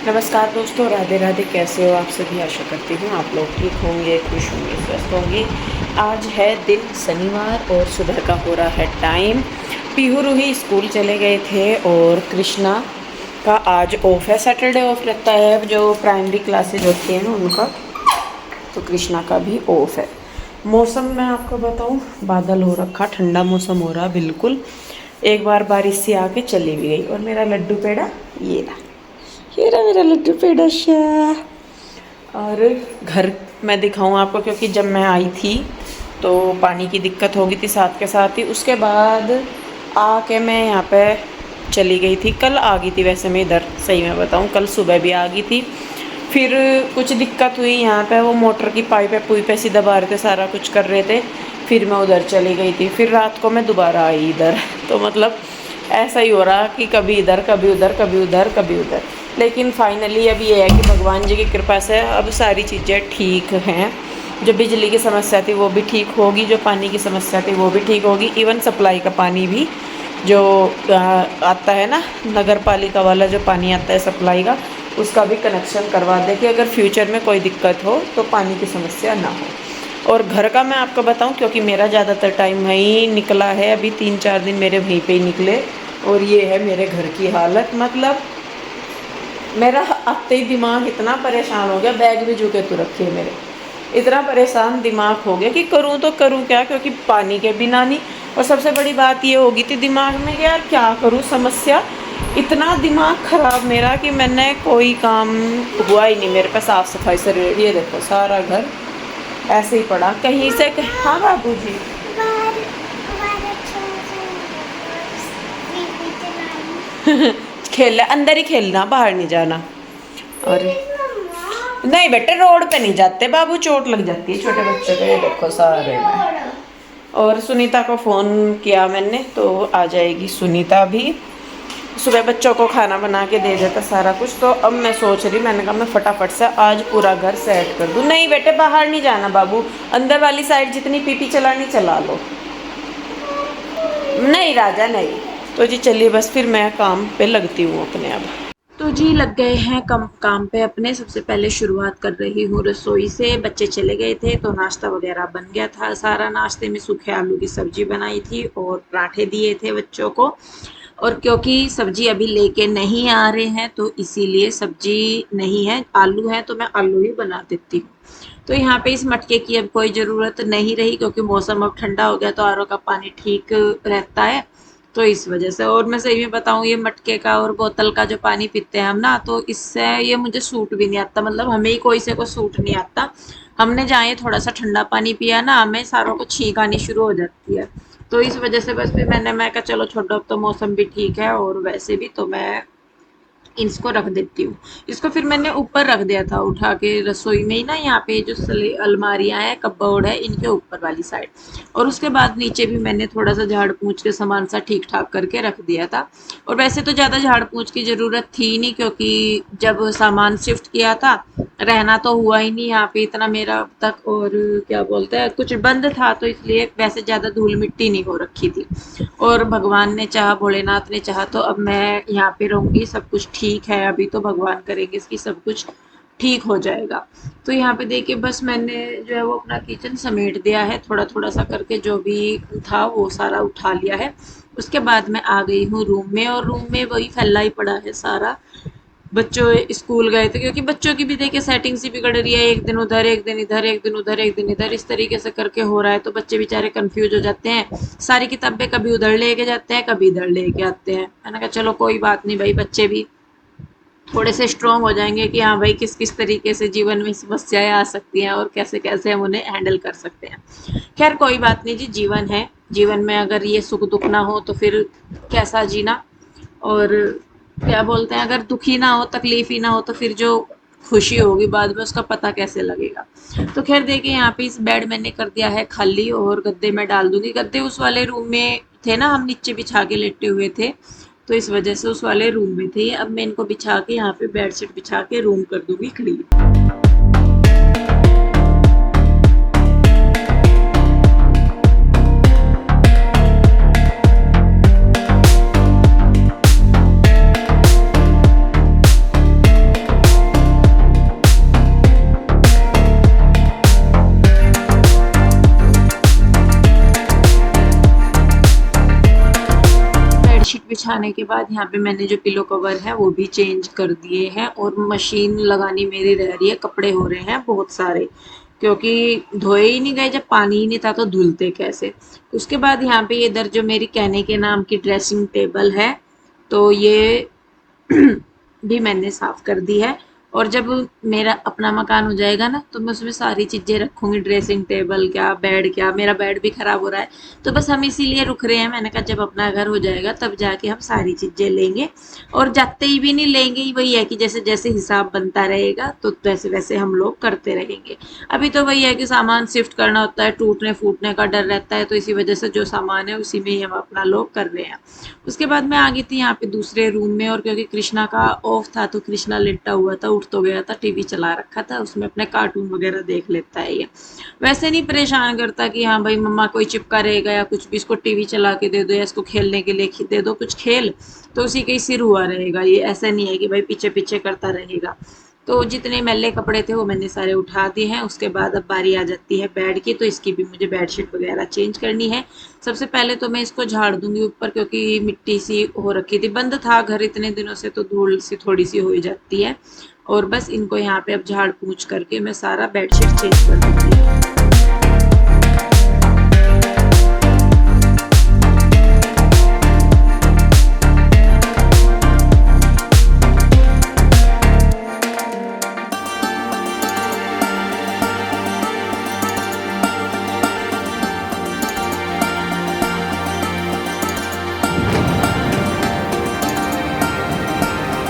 नमस्कार दोस्तों, राधे राधे। कैसे हो आप सभी? आशा करती हूँ आप लोग ठीक होंगे, खुश होंगे, स्वस्थ होंगे। आज है दिन शनिवार और सुबह का हो रहा है टाइम। पीहू रूही स्कूल चले गए थे और कृष्णा का आज ऑफ है। सैटरडे ऑफ रहता है जो प्राइमरी क्लासेज होती हैं ना उनका, तो कृष्णा का भी ऑफ है। मौसम मैं आपको बताऊँ, बादल हो रखा, ठंडा मौसम हो रहा बिल्कुल। एक बार बारिश सी आके चली भी गई। और मेरा लड्डू पेड़ा ये रहा, ये रहा मेरा लड्डू पेड़ा शाह। और घर मैं दिखाऊं आपको, क्योंकि जब मैं आई थी तो पानी की दिक्कत हो गई थी साथ के साथ ही। उसके बाद आके मैं यहाँ पे चली गई थी। कल आ गई थी वैसे मैं इधर, सही मैं बताऊं कल सुबह भी आ गई थी। फिर कुछ दिक्कत हुई यहाँ पे, वो मोटर की पाइपें पुई सीधा दबा रहे थे, सारा कुछ कर रहे थे। फिर मैं उधर चली गई थी। फिर रात को मैं दोबारा आई इधर तो मतलब ऐसा ही हो रहा कि कभी इधर कभी उधर, कभी उधर कभी उधर। लेकिन फाइनली अब ये है कि भगवान जी की कृपा से अब सारी चीज़ें ठीक हैं। जो बिजली की समस्या थी वो भी ठीक होगी, जो पानी की समस्या थी वो भी ठीक होगी। इवन सप्लाई का पानी भी जो आता है ना, नगर पालिका वाला जो पानी आता है सप्लाई का, उसका भी कनेक्शन करवा दे कि अगर फ्यूचर में कोई दिक्कत हो तो पानी की समस्या ना हो। और घर का मैं आपको बताऊं, क्योंकि मेरा ज़्यादातर टाइम वहीं निकला है, अभी 3-4 दिन मेरे वहीं पे ही निकले। और ये है मेरे घर की हालत। मतलब मेरा आते ही दिमाग इतना परेशान हो गया, बैग भी झुके तो रखे मेरे, इतना परेशान दिमाग हो गया कि करूं तो करूं क्या, क्योंकि पानी के बिना नहीं। और सबसे बड़ी बात ये होगी थी दिमाग में कि यार क्या करूं, समस्या। इतना दिमाग खराब मेरा कि मैंने कोई काम हुआ ही नहीं मेरे पे साफ़ सफाई से। ये देखो सारा घर ऐसे ही पड़ा कहीं से हाँ बाबू जी, खेलना अंदर ही खेलना, बाहर नहीं जाना। और नहीं बेटे, रोड पे नहीं जाते बाबू, चोट लग जाती है छोटे बच्चे को। ये देखो सारे में। और सुनीता को फ़ोन किया मैंने तो आ जाएगी सुनीता भी। सुबह बच्चों को खाना बना के दे देता सारा कुछ। तो अब मैं सोच रही, मैंने कहा मैं फटाफट से आज पूरा घर सेट कर दूँ। नहीं बेटे बाहर नहीं जाना बाबू, अंदर वाली साइड जितनी पीपी चलानी चला लो। नहीं राजा नहीं। तो जी चलिए, बस फिर मैं काम पे लगती हूँ अपने। अब तो जी लग गए हैं काम पे अपने। सबसे पहले शुरुआत कर रही हूँ रसोई से। बच्चे चले गए थे तो नाश्ता वगैरह बन गया था सारा। नाश्ते में सूखे आलू की सब्जी बनाई थी और पराठे दिए थे बच्चों को। और क्योंकि सब्जी अभी लेके नहीं आ रहे हैं तो इसीलिए सब्जी नहीं है, आलू है तो मैं आलू ही बना देती हूँ। तो यहाँ पे इस मटके की अब कोई ज़रूरत नहीं रही, क्योंकि मौसम अब ठंडा हो गया तो आरओ का पानी ठीक रहता है, तो इस वजह से। और मैं सही में बताऊँ, ये मटके का और बोतल का जो पानी पीते हैं हम ना, तो इससे ये मुझे सूट भी नहीं आता। मतलब हमें ही कोई से को सूट नहीं आता। हमने जहाँ थोड़ा सा ठंडा पानी पिया ना, हमें सारों को छींक आनी शुरू हो जाती है। तो इस वजह से बस फिर मैं कहा चलो छोड़ो, अब तो मौसम भी ठीक है और वैसे भी तो मैं इसको रख देती हूँ। इसको फिर मैंने ऊपर रख दिया था उठा के रसोई में ही ना, यहाँ पे जो अलमारियाँ हैं, कपबोर्ड है, इनके ऊपर वाली साइड। और उसके बाद नीचे भी मैंने थोड़ा सा झाड़ पूछ के सामान सा ठीक ठाक करके रख दिया था। और वैसे तो ज़्यादा झाड़ पूछ की ज़रूरत थी नहीं, क्योंकि जब सामान शिफ्ट किया था रहना तो हुआ ही नहीं यहाँ पे इतना मेरा अब तक। और क्या बोलते हैं, कुछ बंद था तो इसलिए वैसे ज़्यादा धूल मिट्टी नहीं हो रखी थी। और भगवान ने चाहा, भोलेनाथ ने चाहा तो अब मैं यहाँ पे रहूँगी। सब कुछ ठीक है अभी तो, भगवान करेंगे इसकी सब कुछ ठीक हो जाएगा। तो यहाँ पे देखिए बस मैंने जो है वो अपना किचन समेट दिया है, थोड़ा थोड़ा सा करके जो भी था वो सारा उठा लिया है। उसके बाद मैं आ गई हूँ रूम में, और रूम में वही फैला ही पड़ा है सारा। बच्चों स्कूल गए थे, क्योंकि बच्चों की भी देखिए सेटिंग सी बिगड़ रही है, एक दिन उधर एक दिन इधर, एक दिन उधर एक दिन इधर, इस तरीके से करके हो रहा है। तो बच्चे बेचारे कंफ्यूज हो जाते हैं। सारी किताबें कभी उधर लेके जाते हैं, कभी इधर लेके आते हैं। मैंने कहा चलो कोई बात नहीं भाई, बच्चे भी थोड़े से स्ट्रोंग हो जाएंगे कि हाँ भाई किस किस तरीके से जीवन में समस्याएं आ सकती हैं और कैसे कैसे हम उन्हें हैंडल कर सकते हैं। खैर कोई बात नहीं जी, जीवन है। जीवन में अगर ये सुख दुख ना हो तो फिर कैसा जीना। और क्या बोलते हैं, अगर दुखी ना हो, तकलीफ ही ना हो, तो फिर जो खुशी होगी बाद में उसका पता कैसे लगेगा। तो खैर देखिए यहाँ पे इस बेड मैंने कर दिया है खाली, और गद्दे मैं डाल दूंगी। गद्दे उस वाले रूम में थे ना, हम नीचे बिछा के लेटे हुए थे, तो इस वजह से उस वाले रूम में थे। अब मैं इनको बिछा के यहाँ पे बेडशीट बिछा के रूम कर दूंगी क्लीन। बिछाने के बाद यहाँ पे मैंने जो पिलो कवर है वो भी चेंज कर दिए हैं और मशीन लगानी मेरी रह रही है। कपड़े हो रहे हैं बहुत सारे, क्योंकि धोए ही नहीं गए, जब पानी ही नहीं था तो धुलते कैसे। उसके बाद यहाँ पे इधर जो मेरी कहने के नाम की ड्रेसिंग टेबल है, तो ये भी मैंने साफ कर दी है। और जब मेरा अपना मकान हो जाएगा ना तो मैं उसमें सारी चीजें रखूंगी, ड्रेसिंग टेबल क्या, बेड क्या। मेरा बेड भी खराब हो रहा है, तो बस हम इसीलिए रुक रहे हैं। मैंने कहा जब अपना घर हो जाएगा तब जाके हम सारी चीजें लेंगे। और जाते ही भी नहीं लेंगे ही, वही है कि जैसे जैसे हिसाब बनता रहेगा तो वैसे वैसे हम लोग करते रहेंगे। अभी तो वही है कि सामान शिफ्ट करना होता है, टूटने फूटने का डर रहता है, तो इसी वजह से जो सामान है उसी में ही हम अपना लोग कर रहे हैं। उसके बाद मैं आ गई थी यहाँ पे दूसरे रूम में, और क्योंकि कृष्णा का ऑफ था तो कृष्णा लेटा हुआ था, उठ तो गया था, टीवी चला रखा था, उसमें अपने कार्टून वगैरह देख लेता है ये। वैसे नहीं परेशान करता कि हाँ भाई मम्मा कोई चिपका रहेगा या कुछ भी, इसको टीवी चला के दे दो या इसको खेलने के लिए दे दो कुछ खेल, तो उसी के सिर हुआ रहेगा। ये ऐसा नहीं है कि भाई पीछे पीछे करता रहेगा। तो जितने मैले कपड़े थे वो मैंने सारे उठा दिए हैं। उसके बाद अब बारी आ जाती है बेड की, तो इसकी भी मुझे बेडशीट वगैरह चेंज करनी है। सबसे पहले तो मैं इसको झाड़ दूंगी ऊपर, क्योंकि मिट्टी सी हो रखी थी, बंद था घर इतने दिनों से, तो धूल सी थोड़ी सी हो ही जाती है। और बस इनको यहाँ पे अब झाड़ पूछ करके मैं सारा बेडशीट चेंज कर दूंगी।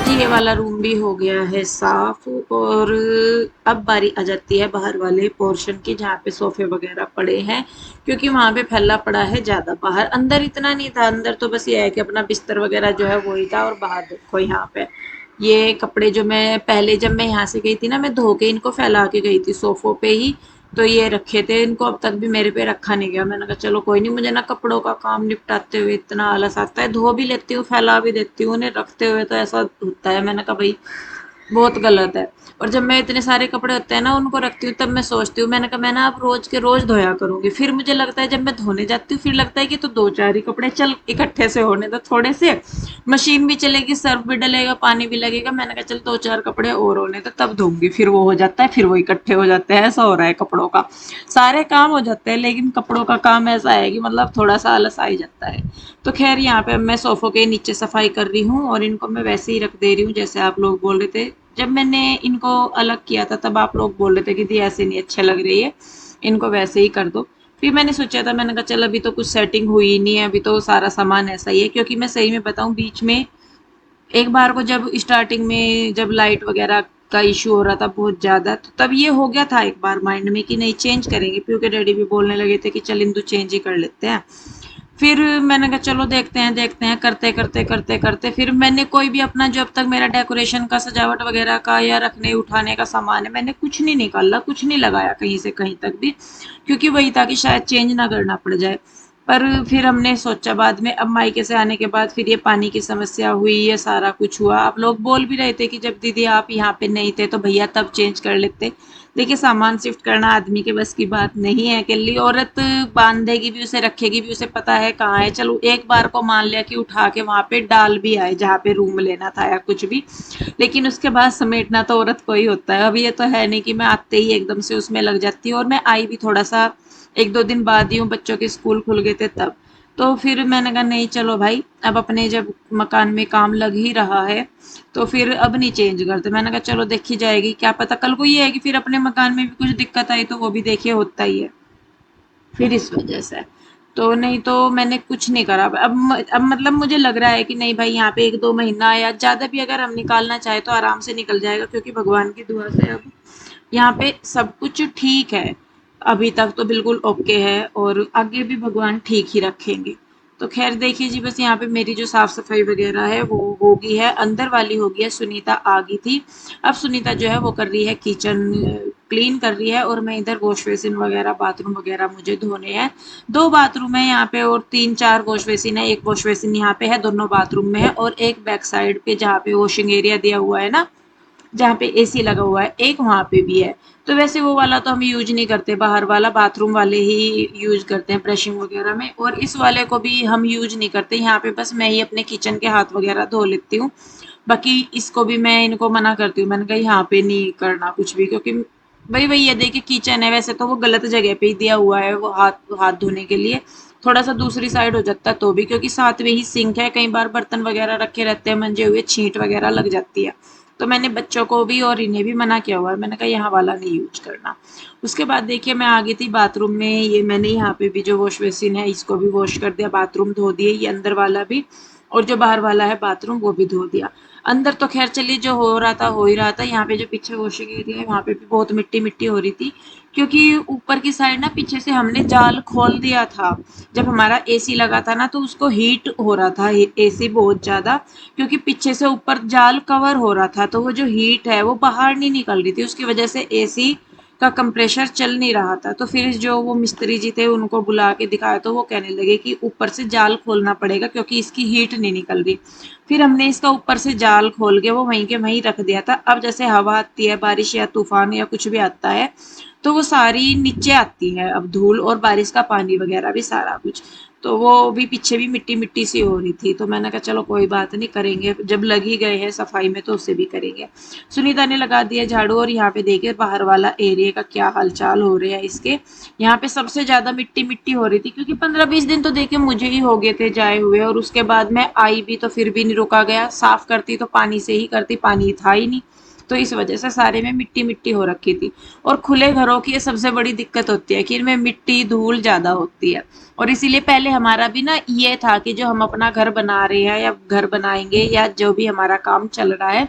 जी, ये वाला रूम भी हो गया है साफ। और अब बारी आ जाती है बाहर वाले पोर्शन की, जहाँ पे सोफे वगैरह पड़े हैं, क्योंकि वहां पे फैला पड़ा है ज्यादा। बाहर अंदर इतना नहीं था, अंदर तो बस ये है कि अपना बिस्तर वगैरह जो है वो ही था। और बाहर देखो यहाँ पे ये कपड़े जो मैं पहले जब मैं यहाँ से गई थी ना, मैं धो के इनको फैला के गई थी सोफों पे ही, तो ये रखे थे, इनको अब तक भी मेरे पे रखा नहीं गया। मैंने कहा चलो कोई नहीं, मुझे ना कपड़ों का काम निपटाते हुए इतना आलस आता है, धो भी लेती हूँ फैला भी देती हूँ, उन्हें रखते हुए तो ऐसा होता है। मैंने कहा भाई बहुत गलत है। और जब मैं इतने सारे कपड़े होते हैं ना उनको रखती हूँ, तब मैं सोचती हूँ, मैंने कहा मैं ना अब रोज के रोज धोया करूंगी। फिर मुझे लगता है जब मैं धोने जाती हूँ फिर लगता है कि तो दो चार ही कपड़े, चल इकट्ठे से होने दो थोड़े से, मशीन भी चलेगी, सर्फ भी डलेगा, पानी भी लगेगा। मैंने कहा चल दो चार कपड़े और होने दो तब धोंगी, फिर वो हो जाता है, फिर वो इकट्ठे हो जाते हैं। ऐसा हो रहा है कपड़ों का, सारे काम हो जाते हैं लेकिन कपड़ों का काम ऐसा है कि मतलब थोड़ा सा आलस आ ही जाता है। तो खैर यहाँ पे अब मैं सोफों के नीचे सफाई कर रही हूँ, और इनको मैं वैसे ही रख दे रही हूँ जैसे आप लोग बोल रहे थे। जब मैंने इनको अलग किया था तब आप लोग बोल रहे थे कि दी ऐसे नहीं अच्छे लग रही है, इनको वैसे ही कर दो। फिर मैंने सोचा था, मैंने कहा चल अभी तो कुछ सेटिंग हुई नहीं है, अभी तो सारा सामान ऐसा ही है। क्योंकि मैं सही में बताऊं, बीच में एक बार को जब स्टार्टिंग में जब लाइट वगैरह का इशू हो रहा था बहुत ज्यादा, तो तब ये हो गया था एक बार माइंड में कि नहीं चेंज करेंगे, क्योंकि डैडी भी बोलने लगे थे कि चल इंदु चेंज ही कर लेते हैं। फिर मैंने कहा चलो देखते हैं, करते करते करते करते फिर मैंने कोई भी अपना जो अब तक मेरा डेकोरेशन का, सजावट वगैरह का या रखने उठाने का सामान है, मैंने कुछ नहीं निकाला, कुछ नहीं लगाया कहीं से कहीं तक भी, क्योंकि वही था कि शायद चेंज ना करना पड़ जाए। पर फिर हमने सोचा बाद में, अब मायके से आने के बाद फिर ये पानी की समस्या हुई, ये सारा कुछ हुआ। आप लोग बोल भी रहे थे कि जब दीदी आप यहाँ पे नहीं थे तो भैया तब चेंज कर लेते। देखिए सामान शिफ्ट करना आदमी के बस की बात नहीं है, अकेली औरत बांधेगी भी उसे, रखेगी भी उसे, पता है कहाँ है। चलो एक बार को मान लिया कि उठा के वहां पे डाल भी आए जहाँ पे रूम लेना था या कुछ भी, लेकिन उसके बाद समेटना तो औरत को ही होता है। अब ये तो है नहीं कि मैं आते ही एकदम से उसमें लग जाती हूँ। और मैं आई भी थोड़ा सा एक दो दिन बाद ही हूँ, बच्चों के स्कूल खुल गए थे तब। तो फिर मैंने कहा नहीं चलो भाई, अब अपने जब मकान में काम लग ही रहा है तो फिर अब नहीं चेंज करते। मैंने कहा चलो देखी जाएगी, क्या पता कल को ये है कि फिर अपने मकान में भी कुछ दिक्कत आई तो वो भी देखिए होता ही है, फिर इस वजह से। तो नहीं तो मैंने कुछ नहीं करा। अब मतलब मुझे लग रहा है कि नहीं भाई यहाँ पे एक दो महीना या ज्यादा भी अगर हम निकालना चाहे तो आराम से निकल जाएगा, क्योंकि भगवान की दुआ से अब यहाँ पे सब कुछ ठीक है। अभी तक तो बिल्कुल ओके है, और आगे भी भगवान ठीक ही रखेंगे। तो खैर देखिए जी, बस यहाँ पे मेरी जो साफ सफाई वगैरह है वो होगी है, अंदर वाली होगी है। सुनीता आ गई थी, अब सुनीता जो है वो कर रही है किचन क्लीन कर रही है, और मैं इधर वॉश बेसिन वगैरह, बाथरूम वगैरह मुझे धोने हैं। दो बाथरूम है यहाँ पे और तीन चार वॉश बेसिन है। एक वॉश बेसिन यहाँ पे है, दोनों बाथरूम में है, और एक बैक साइड पे जहाँ पे वॉशिंग एरिया दिया हुआ है ना, जहाँ पे एसी लगा हुआ है, एक वहाँ पे भी है। तो वैसे वो वाला तो हम यूज नहीं करते, बाहर वाला बाथरूम वाले ही यूज करते हैं ब्रशिंग वगैरह में, और इस वाले को भी हम यूज नहीं करते। यहाँ पे बस मैं ही अपने किचन के हाथ वगैरह धो लेती हूँ। बाकी इसको भी मैं इनको मना करती हूँ, मैंने कहा यहाँ पे नहीं करना कुछ भी, क्योंकि भाई वही है, देखिए किचन है, वैसे तो वो गलत जगह पे ही दिया हुआ है वो हाथ हाथ धोने के लिए। थोड़ा सा दूसरी साइड हो जाता तो भी, क्योंकि साथ में ही सिंक है, कई बार बर्तन वगैरह रखे रहते हैं मंजे हुए, छींट वगैरह लग जाती है। तो मैंने बच्चों को भी और इन्हें भी मना किया हुआ है, मैंने कहा यहाँ वाला नहीं यूज करना। उसके बाद देखिए मैं आ गई थी बाथरूम में, ये मैंने यहाँ पे भी जो वॉश बेसिन है इसको भी वॉश कर दिया, बाथरूम धो दिए, ये अंदर वाला भी, और जो बाहर वाला है बाथरूम वो भी धो दिया। अंदर तो खैर चलिए जो हो रहा था हो ही रहा था। यहाँ पे जो पीछे वॉशिंग एरिया है वहाँ पे भी बहुत मिट्टी मिट्टी हो रही थी, क्योंकि ऊपर की साइड ना पीछे से हमने जाल खोल दिया था। जब हमारा एसी लगा था ना तो उसको हीट हो रहा था एसी बहुत ज्यादा, क्योंकि पीछे से ऊपर जाल कवर हो रहा था, तो वो जो हीट है वो बाहर नहीं निकल रही थी, उसकी वजह से एसी का कंप्रेशर चल नहीं रहा था। तो फिर जो वो मिस्त्री जी थे उनको बुला के दिखाया तो वो कहने लगे कि ऊपर से जाल खोलना पड़ेगा क्योंकि इसकी हीट नहीं निकल रही। फिर हमने इसका ऊपर से जाल खोल के वो वहीं के वहीं रख दिया था। अब जैसे हवा आती है, बारिश या तूफान या कुछ भी आता है, तो वो सारी नीचे आती है, अब धूल और बारिश का पानी वगैरह भी सारा कुछ। तो वो भी पीछे भी मिट्टी मिट्टी सी हो रही थी, तो मैंने कहा चलो कोई बात नहीं, करेंगे जब लग ही गए हैं सफाई में तो उसे भी करेंगे। सुनीता ने लगा दिया झाड़ू, और यहाँ पे देखिए बाहर वाला एरिया का क्या हालचाल हो रहे हैं इसके। यहाँ पे सबसे ज्यादा मिट्टी मिट्टी हो रही थी, क्योंकि 15-20 दिन तो देखिए मुझे ही हो गए थे जाए हुए, और उसके बाद मैं आई भी तो फिर भी नहीं रुका गया, साफ करती तो पानी से ही करती, पानी था ही नहीं। तो इस वजह से सारे में मिट्टी मिट्टी हो रखी थी। और खुले घरों की ये सबसे बड़ी दिक्कत होती है कि इनमें मिट्टी धूल ज्यादा होती है। और इसीलिए पहले हमारा भी ना ये था कि जो हम अपना घर बना रहे हैं या घर बनाएंगे या जो भी हमारा काम चल रहा है,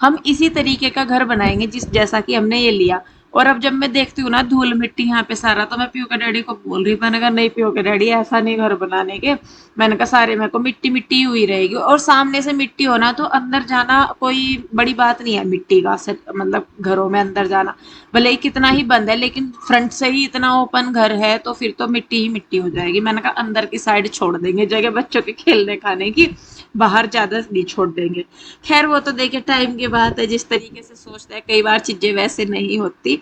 हम इसी तरीके का घर बनाएंगे जिस जैसा कि हमने ये लिया। और अब जब मैं देखती हूँ ना धूल मिट्टी यहाँ पे सारा, तो मैं पीयू के डैडी को बोल रही, मैंने कहा नहीं पीयू के डैडी ऐसा नहीं घर बनाने के, मैंने कहा सारे मेरे को मिट्टी मिट्टी हुई रहेगी, और सामने से मिट्टी होना तो अंदर जाना कोई बड़ी बात नहीं है, मिट्टी का मतलब घरों में अंदर जाना भले ही कितना ही बंद है, लेकिन फ्रंट से ही इतना ओपन घर है तो फिर तो मिट्टी ही मिट्टी हो जाएगी। मैंने कहा अंदर की साइड छोड़ देंगे जगह बच्चों के खेलने खाने की, बाहर ज्यादा नहीं छोड़ देंगे। खैर वो तो देखिए टाइम की बात है, जिस तरीके से सोचता है, कई बार चीजें वैसे नहीं होती।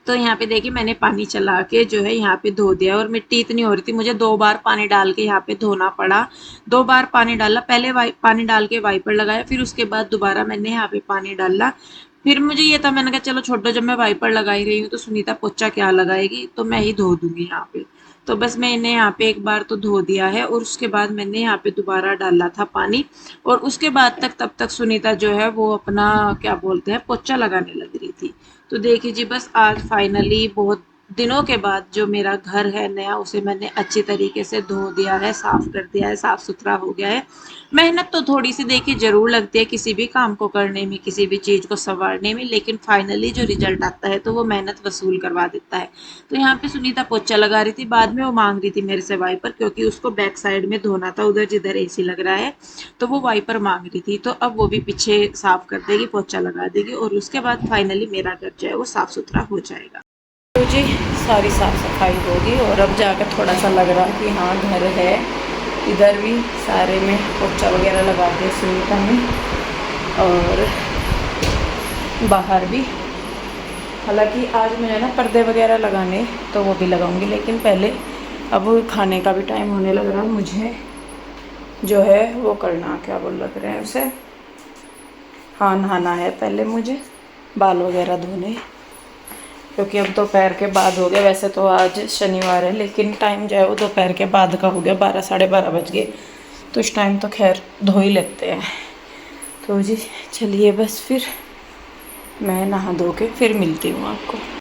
तो यहाँ पे देखिए मैंने पानी चला के जो है यहाँ पे धो दिया, और मिट्टी इतनी हो रही थी मुझे 2 बार पानी डाल के यहाँ पे धोना पड़ा। 2 बार पानी डाला, पहले पानी डाल के वाइपर लगाया, फिर उसके बाद दोबारा मैंने यहाँ पे पानी डाला। फिर मुझे ये था, मैंने कहा चलो छोड़ो, जब मैं वाइपर लगा ही रही हूँ तो सुनीता पोछा क्या लगाएगी, तो मैं ही धो दूंगी यहाँ पे। तो बस मैंने यहाँ पे एक बार तो धो दिया है, और उसके बाद मैंने यहाँ पे दोबारा डाला था पानी। और उसके बाद तक तब तक सुनीता जो है वो अपना क्या बोलते हैं पोछा लगाने लग रही थी। तो देखिए जी बस आज फाइनली बहुत दिनों के बाद जो मेरा घर है नया, उसे मैंने अच्छी तरीके से धो दिया है, साफ कर दिया है, साफ सुथरा हो गया है। मेहनत तो थोड़ी सी देखिए जरूर लगती है किसी भी काम को करने में, किसी भी चीज को संवारने में, लेकिन फाइनली जो रिजल्ट आता है तो वो मेहनत वसूल करवा देता है। तो यहाँ पे सुनीता पोछा लगा रही थी, बाद में वो मांग रही थी मेरे से वाइपर, क्योंकि उसको बैक साइड में धोना था, उधर जिधर एसी लग रहा है, तो वो वाइपर मांग रही थी। तो अब वो भी पीछे साफ कर देगी, पोछा लगा देगी, और उसके बाद फाइनली मेरा घर जो है वो साफ सुथरा हो जाएगा। तो जी सारी साफ सफाई होगी, और अब जाकर थोड़ा सा लग रहा कि हाँ घर है। इधर भी सारे में पोछा वगैरह लगा दिया सुनीता ने, और बाहर भी। हालांकि आज मुझे ना पर्दे वगैरह लगाने तो वो भी लगाऊंगी, लेकिन पहले अब खाने का भी टाइम होने लग रहा, मुझे जो है वो करना, क्या बोल लग रहे हैं उसे, हाँ नहाना है पहले मुझे, बाल वगैरह धोने, क्योंकि अब दोपहर के बाद हो गया। वैसे तो आज शनिवार है, लेकिन टाइम जो है वो दोपहर के बाद का हो गया, 12 साढ़े 12 बज गए, तो इस टाइम तो खैर धो ही लेते हैं। तो जी चलिए बस फिर मैं नहा धो के फिर मिलती हूँ आपको।